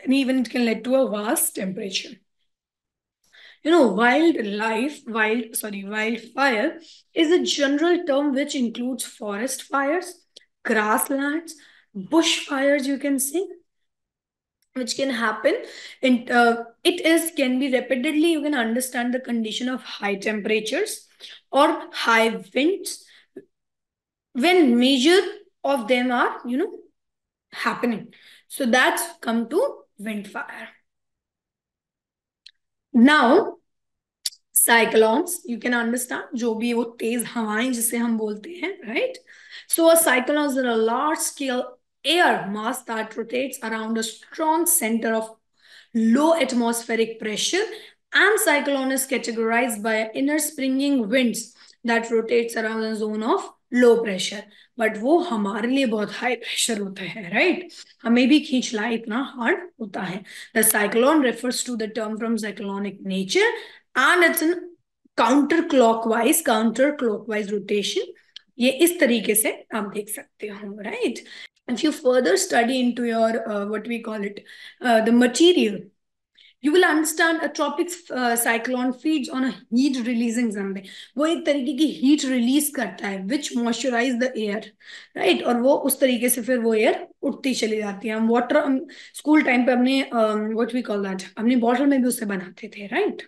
and even it can lead to a vast temperature. Wildfire is a general term which includes forest fires, grasslands, bush fires, you can say, which can happen in can be repeatedly. You can understand the condition of high temperatures or high winds when major of them are happening. So that's come to wind fire. Now cyclones, you can understand जो भी वो तेज हवाएं जिसे हम बोलते हैं. Right. So a cyclone is a large scale air mass that rotates around a strong center of low atmospheric pressure, and cyclone is categorized by inner springing winds that rotates around a zone of low pressure. But वो हमारे लिए बहुत high pressure होता है. Right. हमें भी खींच ला इतना हार्ड होता है. The cyclone refers to the term from cyclonic nature and it's in counter clockwise rotation. ये इस तरीके से आप देख सकते हो. Right. If you further study into your what we call it the material, you will understand a tropic cyclone feeds on a heat releasing something. वो एक तरीके की heat release करता है which moisturize the air. Right. और वो उस तरीके से फिर वो air उठती चली जाती है. हम water स्कूल टाइम पे अपने what we call that अपनी bottle में भी उससे बनाते थे. Right.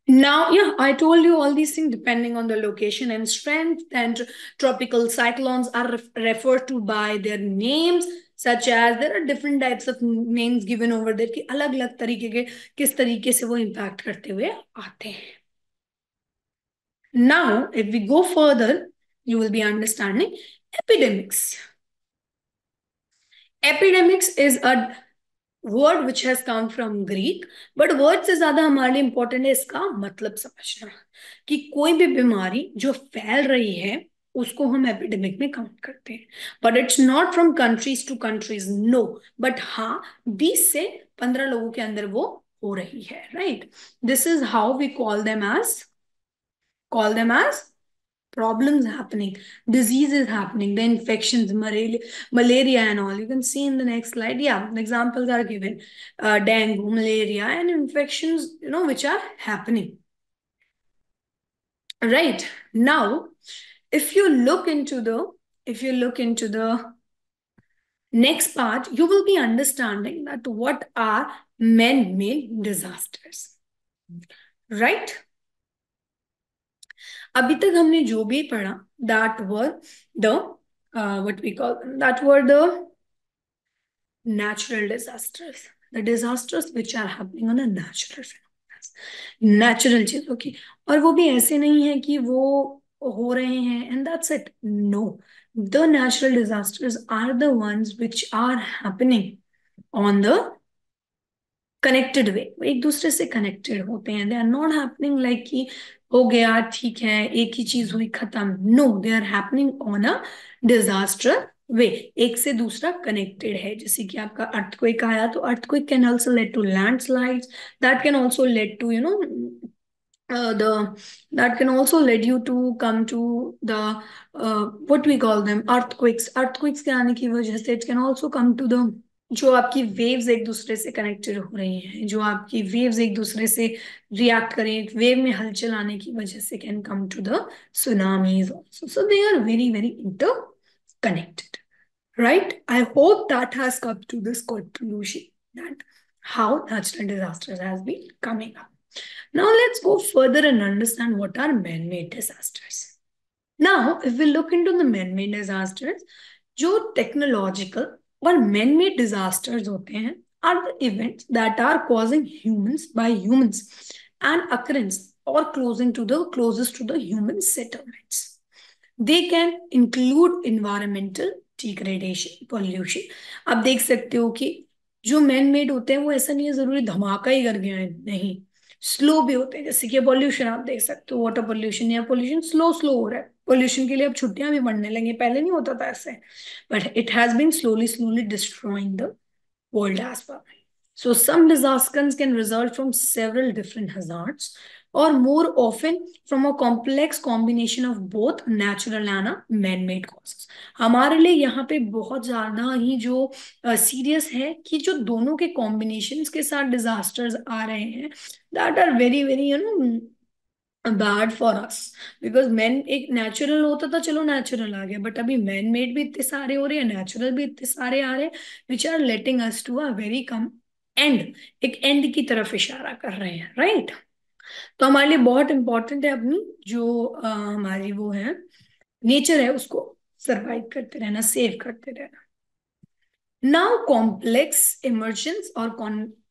Now, yeah, I told you all these things depending on the location and strength, and tropical cyclones are referred to by their names. Such as there are different types of names given over there कि अलग अलग तरीके के किस तरीके से वो impact करते हुए आते हैं. Now, if we go further, you will be understanding epidemics. Epidemics is a word which has come from Greek, but word से ज्यादा हमारे लिए important है इसका मतलब समझना कि कोई भी बीमारी जो फैल रही है उसको हम एपिडेमिक में काउंट करते हैं. But it's not from countries to countries, no, but हाँ 20 से 15 लोगों के अंदर वो हो रही है, right. This is how we call them as problems happening, diseases happening, the infections, malaria and all. You can see in the next slide. Yeah, the examples are given. Dengue, malaria, and infections, which are happening. Right. Now, if you look into the next part, you will be understanding that what are man-made disasters. Right? अभी तक हमने जो भी पढ़ा that were the what we call that were the natural disasters, the disasters which are happening on a natural phenomena, natural चीजों की. और वो भी ऐसे नहीं है कि वो हो रहे हैं and that's it. No, the natural disasters are the ones which are happening on the connected way, एक दूसरे से कनेक्टेड होते हैं. They are not happening like कि हो गया ठीक है एक ही चीज हुई खत्म. No, they are happening on a disaster way, एक से दूसरा कनेक्टेड है. जैसे कि आपका अर्थक्वेक आया तो earthquake can also lead to landslides, that can also lead to the that can also lead you to come to the what we call them earthquakes के आने की वजह से it can also come to the जो आपकी waves एक दूसरे से कनेक्टेड हो रही हैं, जो आपकी वेव्स एक दूसरे से रिएक्ट करें, एक वेव में हलचल आने की वजह से can come to the tsunamis also. So they are very very interconnected, right? I hope that has come to this conclusion that how natural disasters has been coming up. Now let's go further and understand what are man-made disasters. Now, if we look into the man-made disasters, जो technological और man-made disasters होते हैं are the events that are causing humans by humans and occurrence or closest to the human settlements. They can include environmental degradation, pollution. आप देख सकते हो कि जो मैन मेड होते हैं वो ऐसा नहीं है जरूरी धमाका ही कर गया है, नहीं, स्लो भी होते हैं. जैसे कि पॉल्यूशन आप देख सकते हो, वाटर पॉल्यूशन या पॉल्यूशन स्लो स्लो हो रहा है. पॉल्यूशन के लिए अब छुट्टियां भी बढ़ने लगी, पहले नहीं होता था ऐसे, but it has been slowly slowly destroying the world as well. So some disasters can result from several different hazards or more often from a complex combination of both natural and a man-made causes. हमारे लिए यहाँ पे बहुत ज्यादा ही जो serious है कि जो दोनों के कॉम्बिनेशंस के साथ डिजास्टर्स आ रहे हैं, that are very very bad for us. Because man एक नेचुरल होता था, चलो नेचुरल आ गया, बट अभी मैन मेड भी इतने सारे हो रहे हैं, नेचुरल भी इतने सारे आ रहे हैं, which are leading us to a very come end, एक एंड की तरफ इशारा कर रहे हैं, राइट. तो हमारे लिए बहुत इंपॉर्टेंट है अपनी जो हमारी वो है नेचर है उसको सर्वाइव करते रहना, सेव करते रहना. नाउ कॉम्प्लेक्स इमर्जेंस और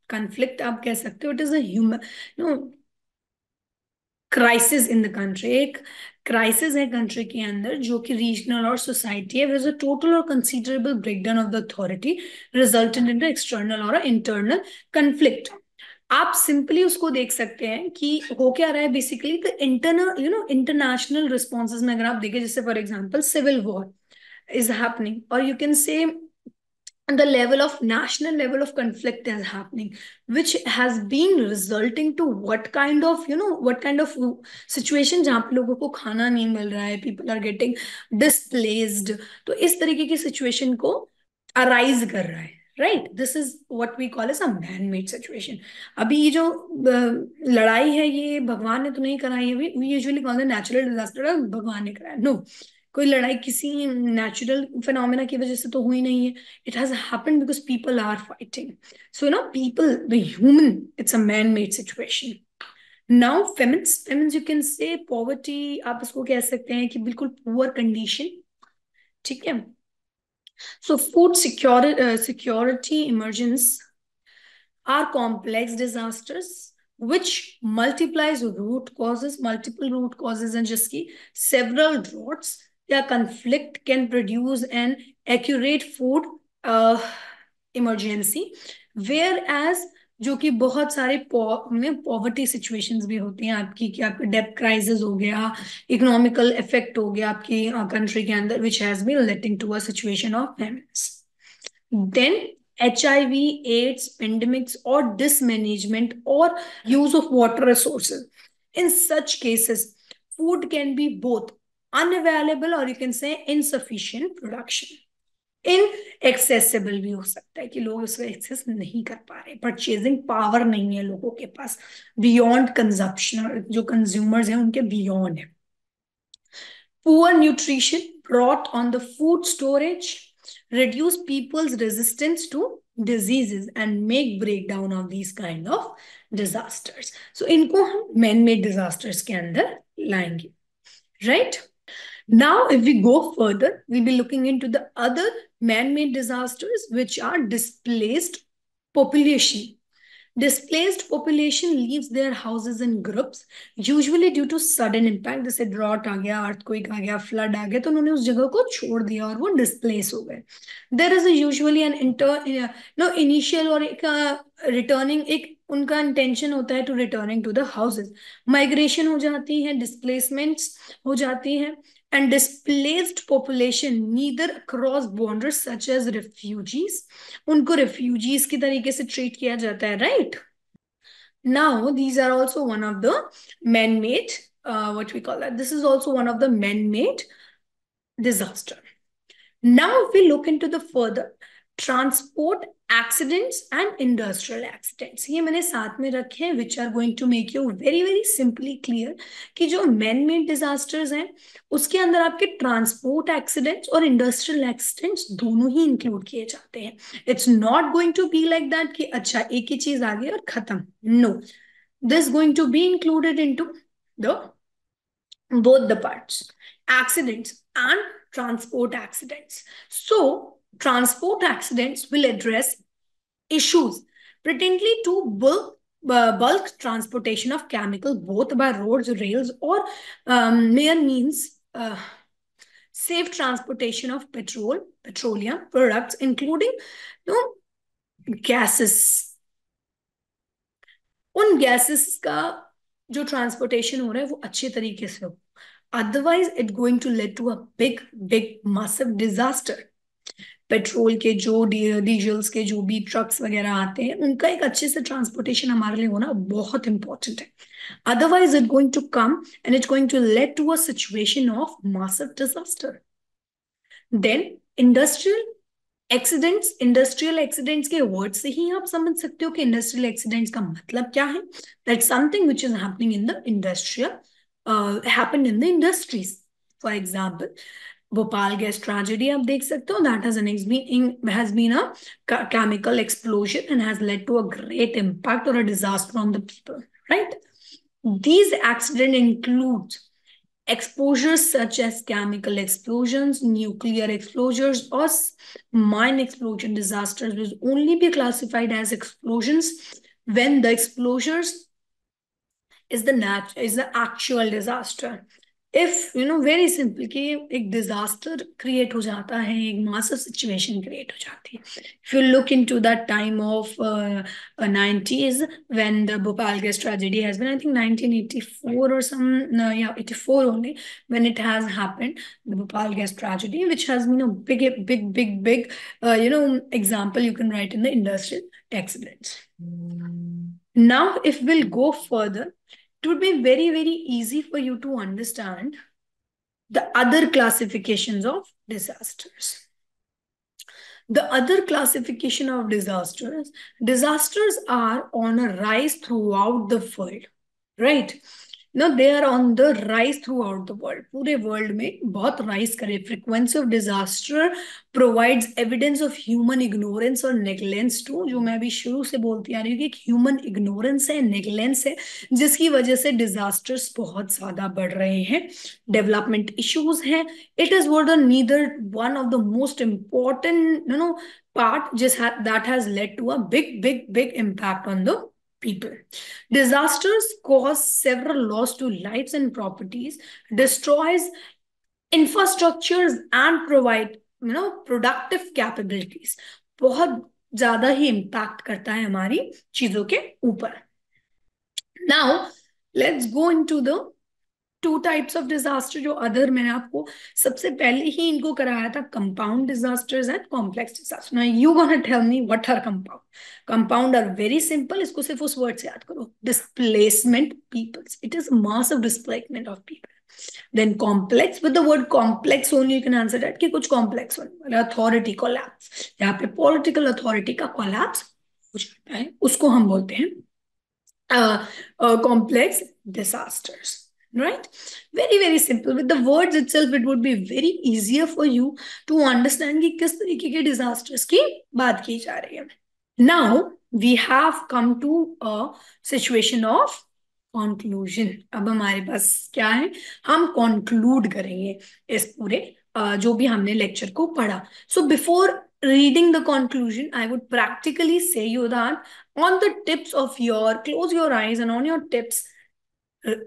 कॉन्फ्लिक्ट आप कह सकते हो, it is a human crisis in the country. एक क्राइसिस है कंट्री के अंदर जो कि रीजनल और सोसाइटी है. अ टोटल और considerable breakdown of the authority resulted in the external और इंटरनल कंफ्लिक्ट. आप सिंपली उसको देख सकते हैं कि हो क्या रहा है basically the internal international responses में अगर आप देखें, जैसे for example civil war is happening, or you can say the national level of conflict is happening, which has been resulting to what kind of situation जहाँ पे लोगों को खाना नहीं मिल रहा है, people are getting displaced. तो इस तरीके की situation को arise कर रहा है, right? This is what we call as a man-made situation. अभी ये जो लड़ाई है ये भगवान ने तो नहीं कराई है. we usually call the natural disaster भगवान ने कराया. No, कोई लड़ाई किसी नेचुरल फिनोमेना की वजह से तो हुई नहीं है. It has happened because people are fighting. So people, the human, it's a man made situation. Now famines you can say poverty, आप इसको कह सकते हैं कि बिल्कुल पुअर कंडीशन, ठीक है. So food security emergence are complex disasters which multiplies multiple root causes, and just की several droughts या conflict can produce an accurate food uh, emergency, whereas जो कि बहुत सारे पॉवर्टी सिचुएशंस भी होती हैं आपकी, कि आपका डेब्ट क्राइसिस हो गया, इकोनॉमिकल इफेक्ट हो गया आपकी कंट्री के अंदर, which has been leading to a situation of famines. Then HIV, AIDS, pandemics, or dismanagement or use of water resources. In such cases, food can be both unavailable or you can say insufficient production. Inaccessible भी हो सकता है कि लोग उसका access नहीं कर पा रहे, परचेजिंग पावर नहीं है लोगों के पास, बियॉन्ड कंजप्शन, जो कंज्यूमर्स हैं उनके बियॉन्ड है. Poor nutrition brought on the food storage reduce people's resistance to diseases and make breakdown of these kind of disasters. So इनको हम man-made disasters के अंदर लाएंगे, right? Now, if we go further, we'll be looking into the other man-made disasters, which are displaced population. Displaced population leaves their houses in groups, usually due to sudden impact. जैसे drought आ गया, earthquake आ गया, flood आ गया, तो उन्होंने उस जगह को छोड़ दिया और वो displace हो गए. There is usually an initial और एक returning, एक उनका intention होता है to returning to the houses. Migration हो जाती है, displacements हो जाती है, and displaced population neither cross borders such as refugees. उनको refugees की तरीके से treat किया जाता है, right? Now these are also one of the man-made, what we call that, this is also one of the man-made disaster. Now if we look into the further transport accidents and industrial accidents, ये मैंने साथ में रखे हैं, which are going to make you very very simply clear कि जो man-made disasters हैं उसके अंदर आपके transport accidents और industrial accidents दोनों ही include किए जाते हैं. It's not going to be like that कि अच्छा एक ही चीज आ गई और खत्म. No, this is going to be included into the both the parts, accidents and transport accidents. So transport accidents will address issues pertaining to bulk transportation of chemical both by roads, rails, or mere means safe transportation of petroleum products, including gases. उन gases का जो transportation हो रहा है वो अच्छे तरीके से हो, otherwise it going to lead to a big massive disaster. Petrol के जो डीजल्स के जो भी ट्रक्स वगैरह आते हैं उनका एक अच्छे से ट्रांसपोर्टेशन हमारे लिए होना बहुत इंपॉर्टेंट है, otherwise it going to come and it's going to lead to a situation of massive disaster. Then industrial accidents के वर्ड से ही आप समझ सकते हो कि इंडस्ट्रियल एक्सीडेंट्स का मतलब क्या है. That something which is happening in the industrial happened in the industries. For example Bhopal gas tragedy आप देख सकते हो, that has been a chemical explosion and has led to a great impact or a disaster on the people, right? These accidents include exposures such as chemical explosions, nuclear explosions, or mine explosion disasters will only be classified as explosions when the exposures is the actual disaster. If very simple कि एक disaster create हो जाता है, एक massive situation create हो जाती है. If you look into that time of 90s when the Bhopal gas tragedy has been, I think 1984 or yeah, 84 only, when it has happened, the Bhopal gas tragedy, which has been a big example you can write in the industrial accidents. Now, if we'll go further, it would be very easy for you to understand the other classifications of disasters. The other classification of disasters are on a rise throughout the world, right? They are on the rise throughout the world, पूरे world में बहुत rise करे. Frequency of disaster provides evidence of human ignorance और negligence to, जो मैं अभी शुरू से बोलती आ रही हूँ कि ह्यूमन इग्नोरेंस है, नेग्लेंस है, जिसकी वजह से डिजास्टर्स बहुत ज्यादा बढ़ रहे हैं. डेवलपमेंट इश्यूज हैं. It is were the neither one of the most important part that has led to a big impact on the people. Disasters cause several loss to lives and properties, destroys infrastructures and provide productive capabilities. बहुत ज्यादा ही impact करता है हमारी चीजों के ऊपर. Now let's go into the two types of disaster जो other मैंने आपको सबसे पहले ही इनको कराया था, compound disasters and complex disaster. Now you gonna tell me what are compound. Compound are very simple, इसको सिर्फ उस वर्ड से याद करो, displacement peoples. It is mass of displacement of people. Then complex, with the word complex only you can answer that कि कुछ complex होने वाला. अथॉरिटी कोलैप्स, यहाँ पे पॉलिटिकल अथॉरिटी का कोलैप्स हो जाता है, उसको हम बोलते हैं complex disasters. Right? Very simple. With the words itself, it would be very easier for you to understand कि किस तरीके के disasters की बात की जा रही है. Now we have come to a situation of conclusion. अब हमारे पास क्या है, हम conclude करेंगे इस पूरे जो भी हमने लेक्चर को पढ़ा. So before reading the conclusion, I would practically say you that on the tips of your, close your eyes and on your tips,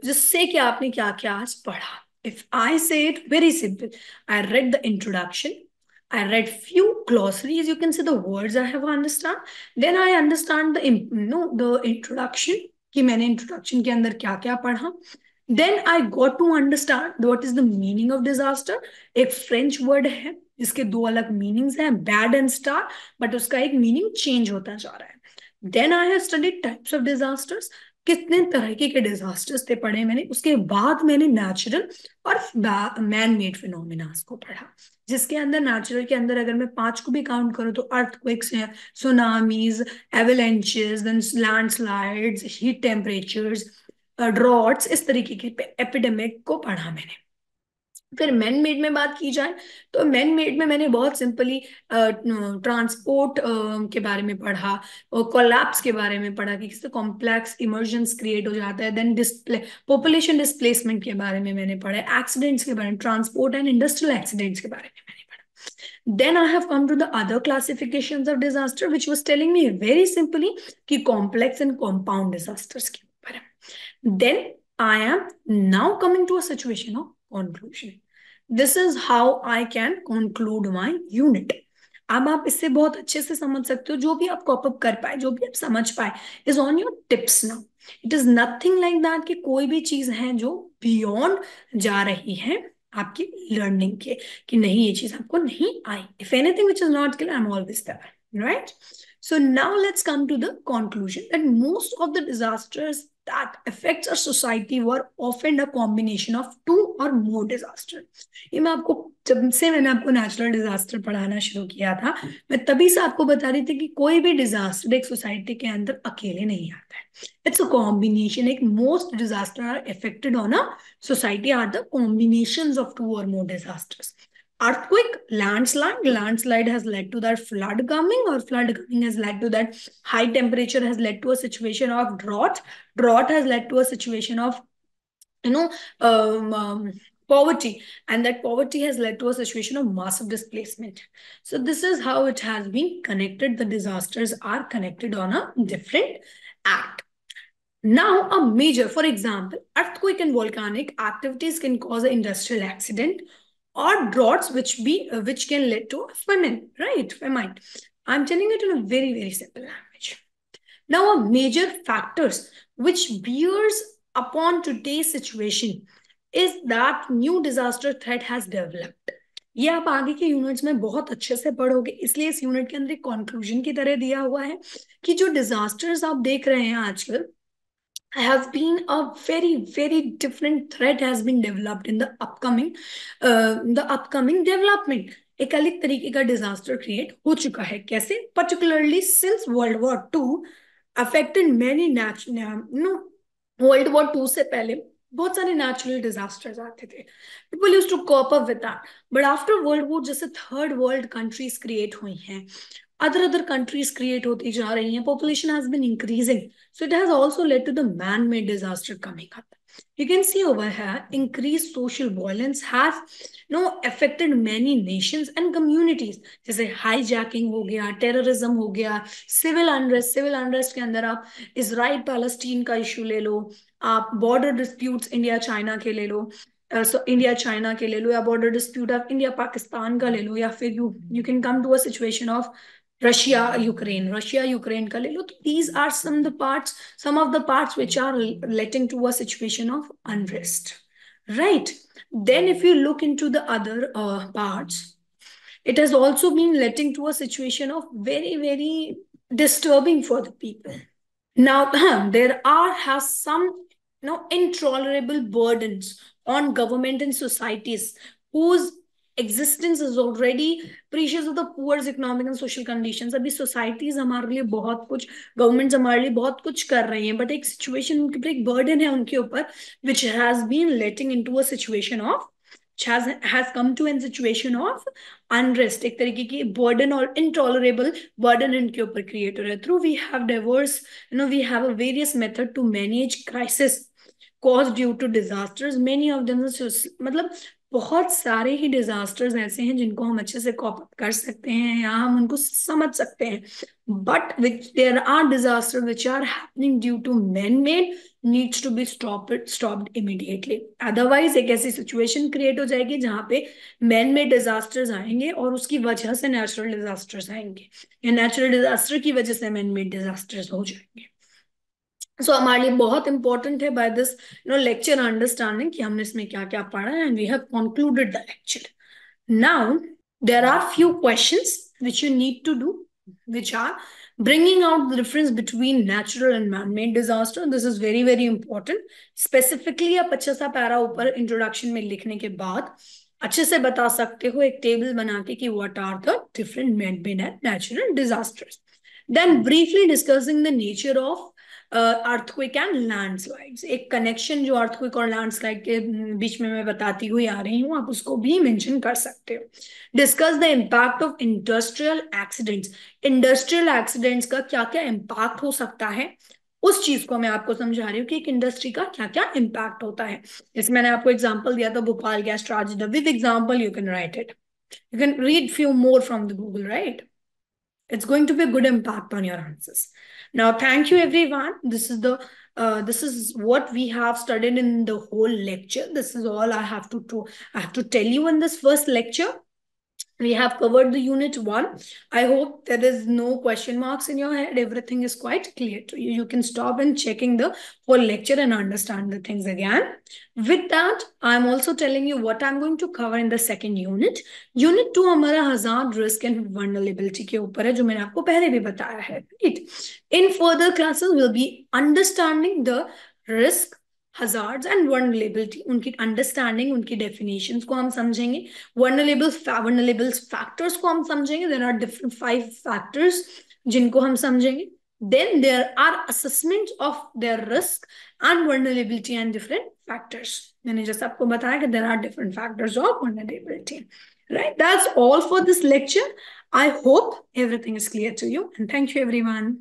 just say कि आपने क्या क्या आज पढ़ा. If I say it very simple, I read the introduction, I read few glossaries, you can say the words I have understand, then I understand the introduction कि मैंने introduction के अंदर क्या क्या पढ़ा. Then I got to understand what is the meaning of disaster. एक French word है जिसके दो अलग मीनिंग्स हैं, बैड एंड स्टार, बट उसका एक मीनिंग चेंज होता जा रहा है. Then I have studied types of disasters, कितने तरह के डिजास्टर्स थे पढ़े मैंने. उसके बाद मैंने नेचुरल और मैन मेड फिनोमिनास को पढ़ा, जिसके अंदर नेचुरल के अंदर अगर मैं 5 को भी काउंट करूं तो अर्थक्वेक्स हैं, tsunamis, avalanches, then landslides, heat temperatures, droughts, इस तरीके के एपिडेमिक को पढ़ा मैंने. फिर मैन मेड में बात की जाए तो मैन मेड में मैंने बहुत सिंपली ट्रांसपोर्ट के बारे में पढ़ा, और कोलैप्स के बारे में पढ़ा कि किससे कॉम्प्लेक्स इमर्जेंस क्रिएट हो जाता है. देन पॉपुलेशन डिस्प्लेसमेंट के बारे में मैंने पढ़ा, एक्सीडेंट्स के बारे में, ट्रांसपोर्ट एंड इंडस्ट्रियल एक्सीडेंट्स के बारे में मैंने पढ़ा. Then I have come to the other classifications of disaster, which was telling me very simply कि complex and compound disasters के ऊपर है. Then I am now coming to a situation of conclusion. This is how I can conclude my unit. अब आप इससे बहुत अच्छे से समझ सकते हो, जो भी आप कॉप अप कर पाए, जो भी आप समझ पाए, is on your tips now. It is nothing like that कि कोई भी चीज है जो बियॉन्ड जा रही है आपकी लर्निंग के, कि नहीं ये चीज आपको नहीं आई. If anything which is not clear, I am always there. Right? So now let's come to the conclusion that most of the disasters that affects our society were often a combination of 2 or more disasters. ये मैं आपको, जब से मैंने आपको natural disaster पढ़ाना शुरू किया था, मैं तभी से आपको बता रही थी कि कोई भी डिजास्टर एक सोसाइटी के अंदर अकेले नहीं आता है. It's a combination. एक most disaster are affected on a society are the combinations of 2 or more disasters. Earthquake, landslide has led to that flood coming, or flood coming has led to that high temperature, has led to a situation of drought has led to a situation of poverty, and that poverty has led to a situation of massive displacement. So this is how it has been connected. The disasters are connected on a different act. Now, a major, for example, earthquake and volcanic activities can cause an industrial accident, or droughts which can lead to famine, right? Famine. I'm telling it in a very simple language. Now, a major factors which bears upon today's situation is that new disaster threat has developed. ये आप आगे के units में बहुत अच्छे से पढ़ोगे, इसलिए इस यूनिट के अंदर एक कंक्लूजन की तरह दिया हुआ है कि जो डिजास्टर्स आप देख रहे हैं आजकल have been a very different threat has been developed in the upcoming development. एक अलग तरीके का डिजास्टर क्रिएट हो चुका है. कैसे? particularly since World War II affected many World War II से पहले बहुत सारे नेचुरल डिजास्टर्स आते थे, people use to cope up with that, but after world war जैसे थर्ड वर्ल्ड कंट्रीज क्रिएट हुई हैं, other countries क्रिएट होती जा रही हैं, population has been increasing, so it has also led to the man-made disaster coming up. You can see over here increased social violence has affected many nations and communities, जैसे hijacking हो गया, terrorism हो गया, civil unrest के अंदर आप Israel Palestine का issue ले लो, आप बॉर्डर डिस्प्यूट्स इंडिया चाइना के ले लो, इंडिया चाइना के ले लो, या बॉर्डर डिस्प्यूट आप इंडिया पाकिस्तान का ले लो, या फिर you can come to a situation of Russia Ukraine का ले लो. तो these are some of the parts which are leading to a situation of unrest, right? Then if you look into the other parts, it has also been leading to a situation of very, very disturbing for the people. Now, there has some intolerable burdens on government and societies whose existence is already precious of the poor's economic and social conditions. अभी societies हमारे लिए बहुत कुछ, governments हमारे लिए बहुत कुछ कर रही हैं, but एक situation उनके ऊपर एक burden है उनके ऊपर, which has been letting into a situation of has come to a situation of unrest, एक तरीके की burden और intolerable burden इनके ऊपर create हो रहा है. Through we have diverse, we have a various method to manage crisis caused due to disasters. Many of them मतलब बहुत सारे ही डिजास्टर्स ऐसे हैं जिनको हम अच्छे से कॉप अप कर सकते हैं या हम उनको समझ सकते हैं, but which there are disaster which are happening due to man made needs to be stopped immediately. Otherwise एक ऐसी सिचुएशन क्रिएट हो जाएगी जहां पे मैन मेड डिजास्टर्स आएंगे और उसकी वजह से नेचुरल डिजास्टर्स आएंगे, या नेचुरल डिजास्टर की वजह से मैन मेड डिजास्टर्स हो जाएंगे. सो हमारे लिए बहुत इंपॉर्टेंट है बाय दिस लेक्चर अंडरस्टैंडिंग कि हमने इसमें क्या क्या पढ़ा है, and we have concluded the lecture. Now there are few questions which you need to do, which are bringing out the difference between natural and man-made disaster. This is very, very important. Specifically, आप अच्छा सा para ऊपर introduction में लिखने के बाद अच्छे से बता सकते हो एक टेबल बना के कि what are the different man-made and natural disasters. Then briefly discussing the nature of earthquake and landslides. एक कनेक्शन जो अर्थक्वेक और लैंडस्लाइड के बीच में मैं बताती हुई आ रही हूँ, आप उसको भी मेंशन कर सकते हो. Discuss the impact of industrial accidents. Industrial accidents का क्या क्या इम्पैक्ट हो सकता है, उस चीज को मैं आपको समझा रही हूँ कि एक इंडस्ट्री का क्या क्या इम्पैक्ट होता है. इसमें मैंने आपको एग्जांपल दिया था Bhopal gas tragedy. With example you can write it, you can read few more from the Google, right? It's going to be a good impact on your answers. Now, thank you everyone. This is what we have studied in the whole lecture. This is all I have to tell you in this first lecture. We have covered the unit 1. I hope there is no question marks in your head. Everything is quite clear to you. You can stop and checking the whole lecture and understand the things again. With that, I'm also telling you what I'm going to cover in the second unit. Unit 2 हमारा hazard, risk and vulnerability के ऊपर है, जो मैंने आपको पहले भी बताया है. Right? In further classes, we'll be understanding the risk, hazards and vulnerability. उनकी अंडरस्टैंडिंग, उनकी डेफिनेशंस को हम समझेंगे. vulnerable factors को हम समझेंगे. there are different 5 factors जिनको हम समझेंगे. then there are assessments of their risk and vulnerability and different factors. मैंने जैसे आपको बताया कि there are different factors of vulnerability. Right? That's all for this lecture. I hope everything is clear to you, and thank you everyone.